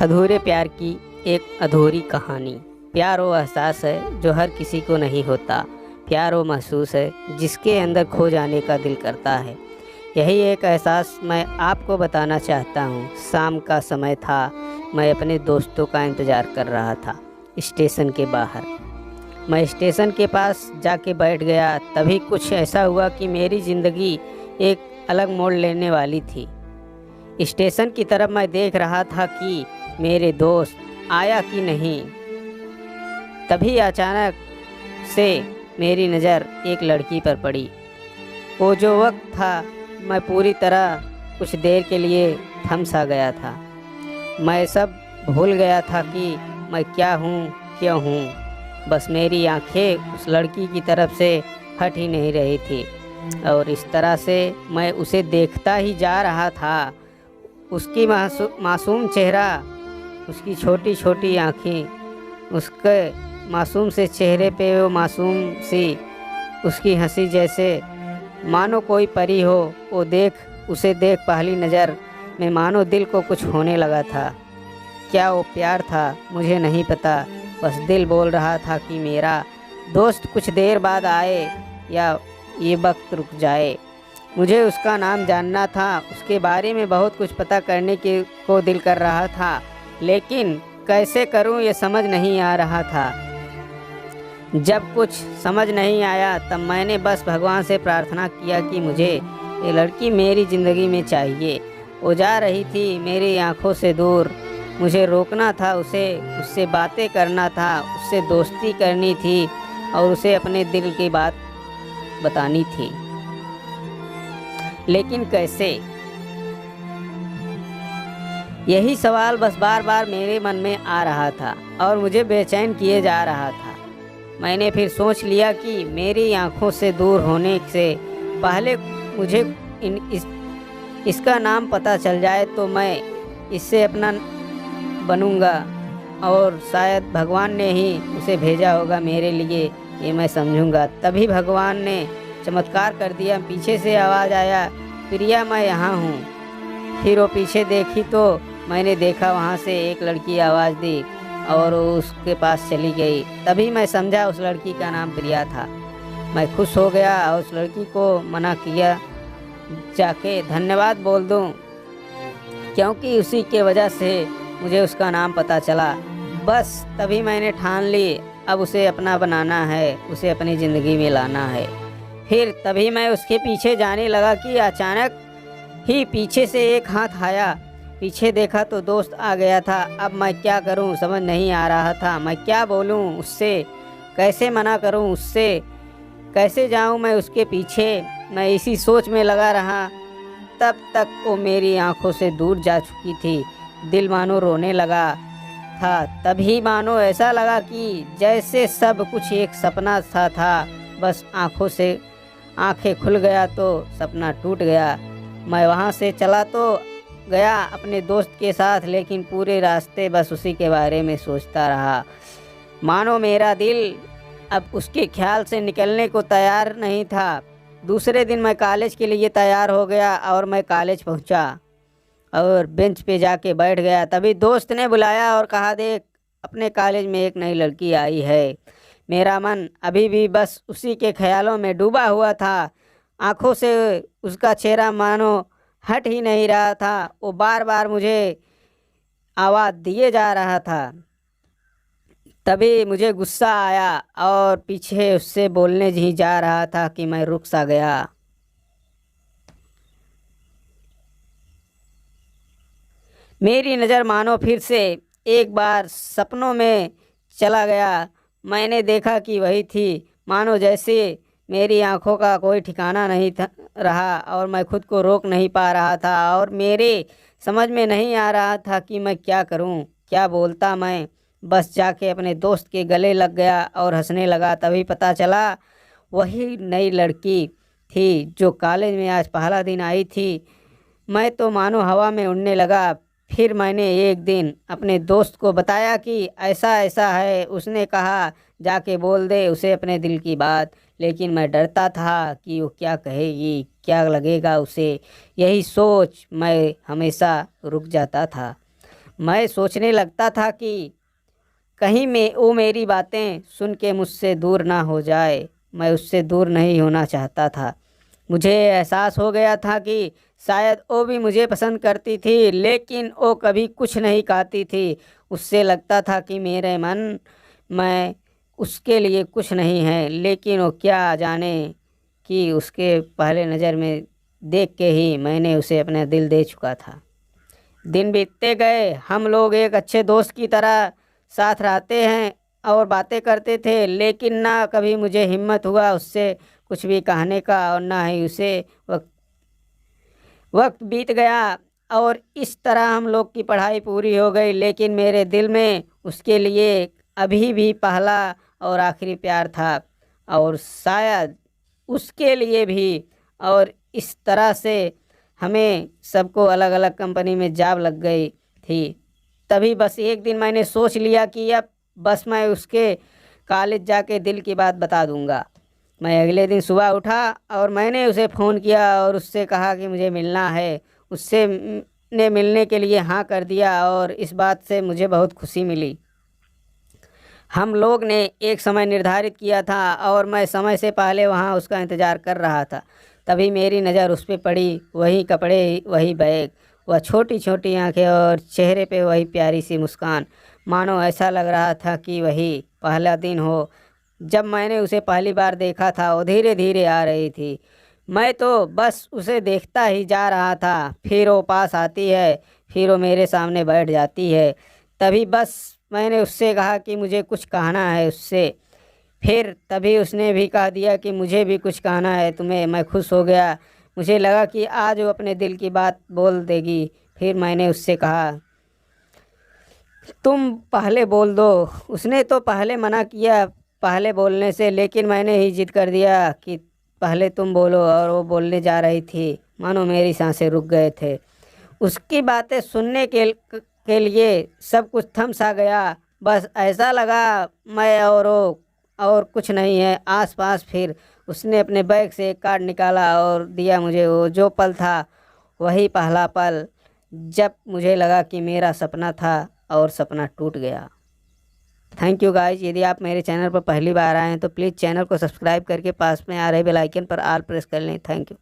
अधूरे प्यार की एक अधूरी कहानी। प्यार वो एहसास है जो हर किसी को नहीं होता। प्यार वो महसूस है जिसके अंदर खो जाने का दिल करता है। यही एक एहसास मैं आपको बताना चाहता हूँ। शाम का समय था, मैं अपने दोस्तों का इंतज़ार कर रहा था स्टेशन के बाहर। मैं स्टेशन के पास जाके बैठ गया। तभी कुछ ऐसा हुआ कि मेरी ज़िंदगी एक अलग मोड़ लेने वाली थी। स्टेशन की तरफ मैं देख रहा था कि मेरे दोस्त आया कि नहीं। तभी अचानक से मेरी नज़र एक लड़की पर पड़ी। वो जो वक्त था, मैं पूरी तरह कुछ देर के लिए थम सा गया था। मैं सब भूल गया था कि मैं क्या हूँ, क्यों हूँ। बस मेरी आंखें उस लड़की की तरफ से हट ही नहीं रही थी और इस तरह से मैं उसे देखता ही जा रहा था। उसकी मासूम चेहरा, उसकी छोटी छोटी आँखें, उसके मासूम से चेहरे पे वो मासूम सी उसकी हंसी, जैसे मानो कोई परी हो। उसे देख पहली नज़र में मानो दिल को कुछ होने लगा था। क्या वो प्यार था? मुझे नहीं पता। बस दिल बोल रहा था कि मेरा दोस्त कुछ देर बाद आए या ये वक्त रुक जाए। मुझे उसका नाम जानना था, उसके बारे में बहुत कुछ पता करने को दिल कर रहा था, लेकिन कैसे करूं ये समझ नहीं आ रहा था। जब कुछ समझ नहीं आया तब मैंने बस भगवान से प्रार्थना किया कि मुझे ये लड़की मेरी ज़िंदगी में चाहिए। वो जा रही थी मेरी आंखों से दूर। मुझे रोकना था उसे, उससे बातें करना था, उससे दोस्ती करनी थी और उसे अपने दिल की बात बतानी थी, लेकिन कैसे? यही सवाल बस बार बार मेरे मन में आ रहा था और मुझे बेचैन किए जा रहा था। मैंने फिर सोच लिया कि मेरी आंखों से दूर होने से पहले मुझे इसका नाम पता चल जाए तो मैं इससे अपना बनूंगा और शायद भगवान ने ही उसे भेजा होगा मेरे लिए, ये मैं समझूंगा। तभी भगवान ने चमत्कार कर दिया। पीछे से आवाज़ आया, प्रिया मैं यहाँ हूँ। फिर वो पीछे देखी तो मैंने देखा वहाँ से एक लड़की आवाज़ दी और उसके पास चली गई। तभी मैं समझा उस लड़की का नाम प्रिया था। मैं खुश हो गया और उस लड़की को मना किया जाके धन्यवाद बोल दूँ, क्योंकि उसी के वजह से मुझे उसका नाम पता चला। बस तभी मैंने ठान ली, अब उसे अपना बनाना है, उसे अपनी ज़िंदगी में लाना है। फिर तभी मैं उसके पीछे जाने लगा कि अचानक ही पीछे से एक हाथ आया। पीछे देखा तो दोस्त आ गया था। अब मैं क्या करूं समझ नहीं आ रहा था। मैं क्या बोलूं उससे, कैसे मना करूं उससे, कैसे जाऊं मैं उसके पीछे। मैं इसी सोच में लगा रहा। तब तक वो मेरी आंखों से दूर जा चुकी थी। दिल मानो रोने लगा था। तभी मानो ऐसा लगा कि जैसे सब कुछ एक सपना सा था। बस आंखें खुल गया तो सपना टूट गया। मैं वहाँ से चला तो गया अपने दोस्त के साथ, लेकिन पूरे रास्ते बस उसी के बारे में सोचता रहा। मानो मेरा दिल अब उसके ख्याल से निकलने को तैयार नहीं था। दूसरे दिन मैं कॉलेज के लिए तैयार हो गया और मैं कॉलेज पहुंचा और बेंच पे जाके बैठ गया। तभी दोस्त ने बुलाया और कहा, देख अपने कॉलेज में एक नई लड़की आई है। मेरा मन अभी भी बस उसी के ख्यालों में डूबा हुआ था। आंखों से उसका चेहरा मानो हट ही नहीं रहा था। वो बार बार मुझे आवाज़ दिए जा रहा था। तभी मुझे गुस्सा आया और पीछे उससे बोलने ही जा रहा था कि मैं रुक सा गया। मेरी नज़र मानो फिर से एक बार सपनों में चला गया। मैंने देखा कि वही थी। मानो जैसे मेरी आंखों का कोई ठिकाना नहीं रहा और मैं खुद को रोक नहीं पा रहा था और मेरे समझ में नहीं आ रहा था कि मैं क्या करूं, क्या बोलता। मैं बस जाके अपने दोस्त के गले लग गया और हंसने लगा। तभी पता चला वही नई लड़की थी जो कॉलेज में आज पहला दिन आई थी। मैं तो मानो हवा में उड़ने लगा। फिर मैंने एक दिन अपने दोस्त को बताया कि ऐसा ऐसा है। उसने कहा जाके बोल दे उसे अपने दिल की बात, लेकिन मैं डरता था कि वो क्या कहेगी, क्या लगेगा उसे। यही सोच मैं हमेशा रुक जाता था। मैं सोचने लगता था कि कहीं वो मेरी बातें सुन के मुझसे दूर ना हो जाए। मैं उससे दूर नहीं होना चाहता था। मुझे एहसास हो गया था कि शायद वो भी मुझे पसंद करती थी, लेकिन वो कभी कुछ नहीं कहती थी। उससे लगता था कि मेरे मन में उसके लिए कुछ नहीं है, लेकिन वो क्या जाने कि उसके पहले नज़र में देख के ही मैंने उसे अपना दिल दे चुका था। दिन बीतते गए, हम लोग एक अच्छे दोस्त की तरह साथ रहते हैं और बातें करते थे, लेकिन ना कभी मुझे हिम्मत हुआ उससे कुछ भी कहने का, और ना ही उसे वक्त वक्त बीत गया और इस तरह हम लोग की पढ़ाई पूरी हो गई, लेकिन मेरे दिल में उसके लिए अभी भी पहला और आखिरी प्यार था, और शायद उसके लिए भी। और इस तरह से हमें सबको अलग अलग कंपनी में जॉब लग गई थी। तभी बस एक दिन मैंने सोच लिया कि अब बस मैं उसके कॉलेज जाके दिल की बात बता दूंगा। मैं अगले दिन सुबह उठा और मैंने उसे फ़ोन किया और उससे कहा कि मुझे मिलना है। उससे ने मिलने के लिए हाँ कर दिया, और इस बात से मुझे बहुत खुशी मिली। हम लोग ने एक समय निर्धारित किया था और मैं समय से पहले वहाँ उसका इंतज़ार कर रहा था। तभी मेरी नज़र उस पे पड़ी। वही कपड़े, वही बैग, वह छोटी छोटी आंखें और चेहरे पे वही प्यारी सी मुस्कान। मानो ऐसा लग रहा था कि वही पहला दिन हो जब मैंने उसे पहली बार देखा था। वो धीरे धीरे आ रही थी। मैं तो बस उसे देखता ही जा रहा था। फिर वो पास आती है, फिर वो मेरे सामने बैठ जाती है। तभी बस मैंने उससे कहा कि मुझे कुछ कहना है उससे। फिर तभी उसने भी कह दिया कि मुझे भी कुछ कहना है तुम्हें। मैं खुश हो गया। मुझे लगा कि आज वो अपने दिल की बात बोल देगी। फिर मैंने उससे कहा, तुम पहले बोल दो। उसने तो पहले मना किया पहले बोलने से, लेकिन मैंने ही जिद कर दिया कि पहले तुम बोलो। और वो बोलने जा रही थी, मानो मेरी सांसें रुक गए थे। उसकी बातें सुनने के लिए सब कुछ थम सा गया। बस ऐसा लगा मैं और वो और कुछ नहीं है आसपास। फिर उसने अपने बैग से एक कार्ड निकाला और दिया मुझे। वो जो पल था वही पहला पल जब मुझे लगा कि मेरा सपना था और सपना टूट गया। Thank you guys. यदि आप मेरे चैनल पर पहली बार आए हैं तो प्लीज़ चैनल को सब्सक्राइब करके पास में आ रहे बेल आइकन पर ऑल प्रेस कर लें। Thank you.